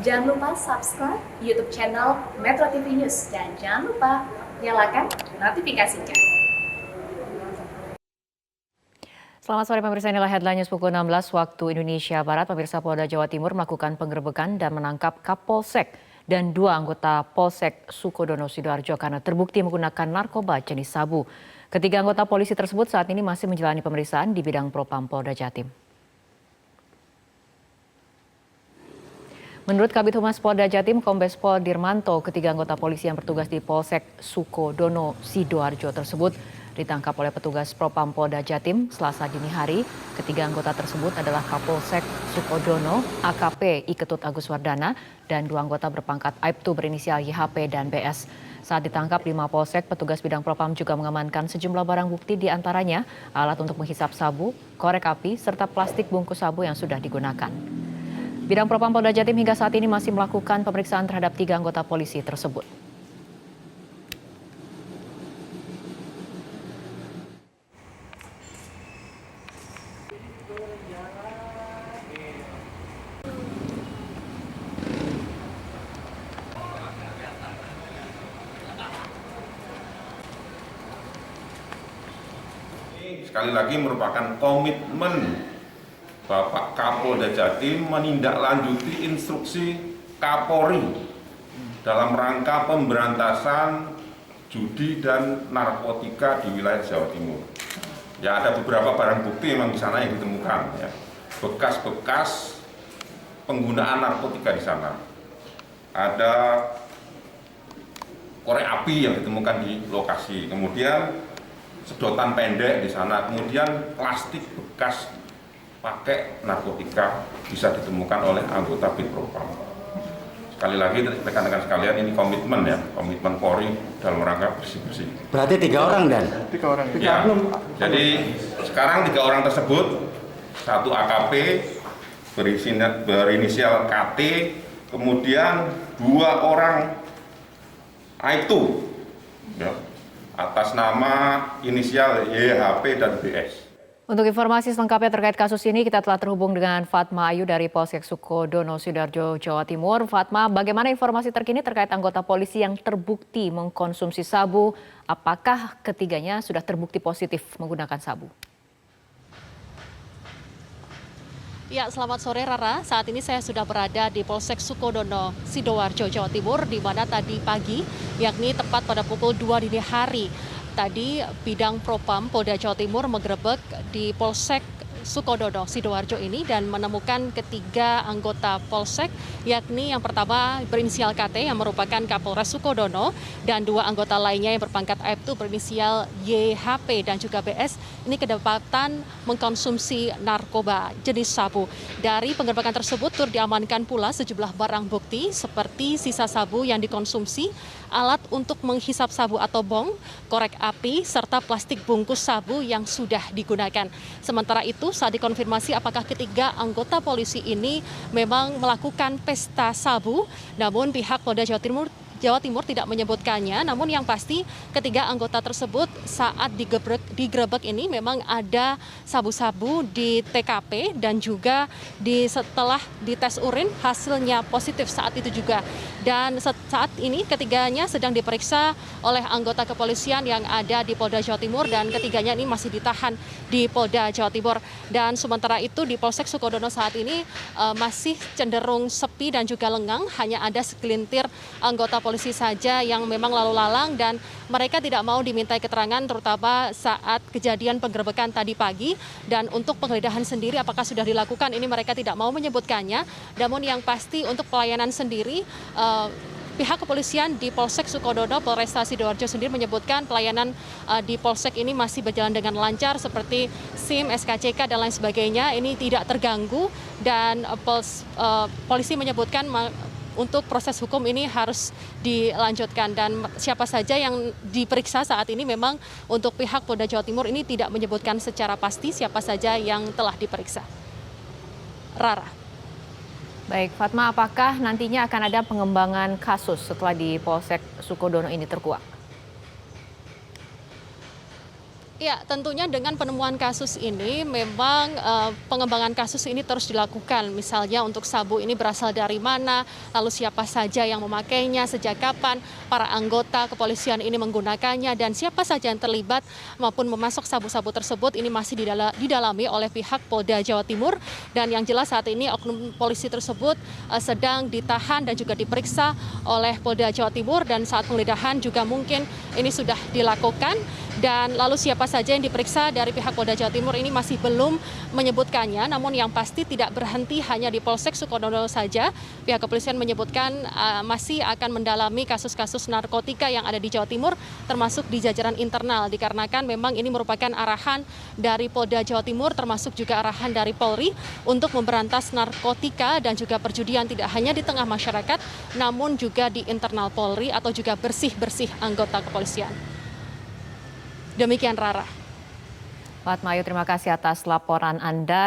Jangan lupa subscribe YouTube channel Metro TV News dan jangan lupa nyalakan notifikasinya. Selamat sore pemirsa, inilah headline news pukul 16 waktu Indonesia Barat. Pemirsa, Polda Jawa Timur melakukan penggerebekan dan menangkap Kapolsek dan 2 anggota Polsek Sukodono Sidoarjo karena terbukti menggunakan narkoba jenis sabu. Ketiga anggota polisi tersebut saat ini masih menjalani pemeriksaan di bidang Propam Polda Jatim. Menurut Kabid Humas Polda Jatim, Kombes Pol Dirmanto, ketiga anggota polisi yang bertugas di Polsek Sukodono Sidoarjo tersebut ditangkap oleh petugas Propam Polda Jatim Selasa dini hari. Ketiga anggota tersebut adalah Kapolsek Sukodono, AKP Iketut Agus Wardana, dan 2 anggota berpangkat Aibtu berinisial YHP dan BS. Saat ditangkap di Mapolsek, petugas bidang Propam juga mengamankan sejumlah barang bukti, di antaranya alat untuk menghisap sabu, korek api, serta plastik bungkus sabu yang sudah digunakan. Bidang Propam Polda Jatim hingga saat ini masih melakukan pemeriksaan terhadap 3 anggota polisi tersebut. Sekali lagi merupakan komitmen Bapak Kapolda Jatim menindaklanjuti instruksi Kapolri dalam rangka pemberantasan judi dan narkotika di wilayah Jawa Timur. Ya, ada beberapa barang bukti memang di sana yang ditemukan, ya. Bekas-bekas penggunaan narkotika di sana. Ada korek api yang ditemukan di lokasi, kemudian sedotan pendek di sana, kemudian plastik bekas pakai narkotika bisa ditemukan oleh anggota Bid Propam. Sekali lagi rekan-rekan sekalian, ini komitmen ya, komitmen Polri dalam rangka bersih-bersih. Berarti 3 orang dan? 3 orang. Ya, jadi sekarang 3 orang tersebut, 1 AKP berinisial KT, kemudian 2 orang Aibtu, ya, atas nama inisial YHP dan BS. Untuk informasi selengkapnya terkait kasus ini, kita telah terhubung dengan Fatma Ayu dari Polsek Sukodono Sidoarjo, Jawa Timur. Fatma, bagaimana informasi terkini terkait anggota polisi yang terbukti mengkonsumsi sabu? Apakah ketiganya sudah terbukti positif menggunakan sabu? Ya, selamat sore Rara. Saat ini saya sudah berada di Polsek Sukodono Sidoarjo, Jawa Timur, di mana tadi pagi, yakni tepat pada pukul 2 dini hari, tadi bidang Propam Polda Jawa Timur menggerebek di Polsek Sukodono Sidoarjo ini dan menemukan ketiga anggota Polsek, yakni yang pertama berinisial KT yang merupakan Kapolres Sukodono dan 2 anggota lainnya yang berpangkat Aibtu berinisial YHP dan juga BS. Ini kedapatan mengkonsumsi narkoba jenis sabu. Dari penggerebekan tersebut turut diamankan pula sejumlah barang bukti seperti sisa sabu yang dikonsumsi, alat untuk menghisap sabu atau bong, korek api, serta plastik bungkus sabu yang sudah digunakan. Sementara itu, saat dikonfirmasi apakah ketiga anggota polisi ini memang melakukan pesta sabu, namun pihak Polda Jawa Timur tidak menyebutkannya. Namun yang pasti ketiga anggota tersebut saat digerebek ini memang ada sabu-sabu di TKP dan juga setelah dites urin hasilnya positif saat itu juga. Dan saat ini ketiganya sedang diperiksa oleh anggota kepolisian yang ada di Polda Jawa Timur dan ketiganya ini masih ditahan di Polda Jawa Timur. Dan sementara itu di Polsek Sukodono saat ini masih cenderung sepi dan juga lengang, hanya ada segelintir anggota polisi saja yang memang lalu lalang dan mereka tidak mau dimintai keterangan terutama saat kejadian penggerebekan tadi pagi. Dan untuk penggeledahan sendiri apakah sudah dilakukan ini mereka tidak mau menyebutkannya. Namun yang pasti untuk pelayanan sendiri pihak kepolisian di Polsek Sukodono, Polresta Sidoarjo sendiri menyebutkan pelayanan di Polsek ini masih berjalan dengan lancar seperti SIM, SKCK dan lain sebagainya. Ini tidak terganggu dan polisi menyebutkan untuk proses hukum ini harus dilanjutkan dan siapa saja yang diperiksa saat ini memang untuk pihak Polda Jawa Timur ini tidak menyebutkan secara pasti siapa saja yang telah diperiksa. Rara. Baik, Fatma, apakah nantinya akan ada pengembangan kasus setelah di Polsek Sukodono ini terkuak? Ya, tentunya dengan penemuan kasus ini memang pengembangan kasus ini terus dilakukan. Misalnya untuk sabu ini berasal dari mana, lalu siapa saja yang memakainya, sejak kapan para anggota kepolisian ini menggunakannya, dan siapa saja yang terlibat maupun memasok sabu-sabu tersebut ini masih didalami oleh pihak Polda Jawa Timur. Dan yang jelas saat ini oknum polisi tersebut sedang ditahan dan juga diperiksa oleh Polda Jawa Timur, dan saat penggeledahan juga mungkin ini sudah dilakukan. Dan lalu siapa saja yang diperiksa dari pihak Polda Jawa Timur ini masih belum menyebutkannya, namun yang pasti tidak berhenti hanya di Polsek Sukodono saja. Pihak kepolisian menyebutkan masih akan mendalami kasus-kasus narkotika yang ada di Jawa Timur, termasuk di jajaran internal, dikarenakan memang ini merupakan arahan dari Polda Jawa Timur, termasuk juga arahan dari Polri untuk memberantas narkotika dan juga perjudian tidak hanya di tengah masyarakat, namun juga di internal Polri atau juga bersih-bersih anggota kepolisian. Demikian Rara. Fatma Ayu, terima kasih atas laporan Anda.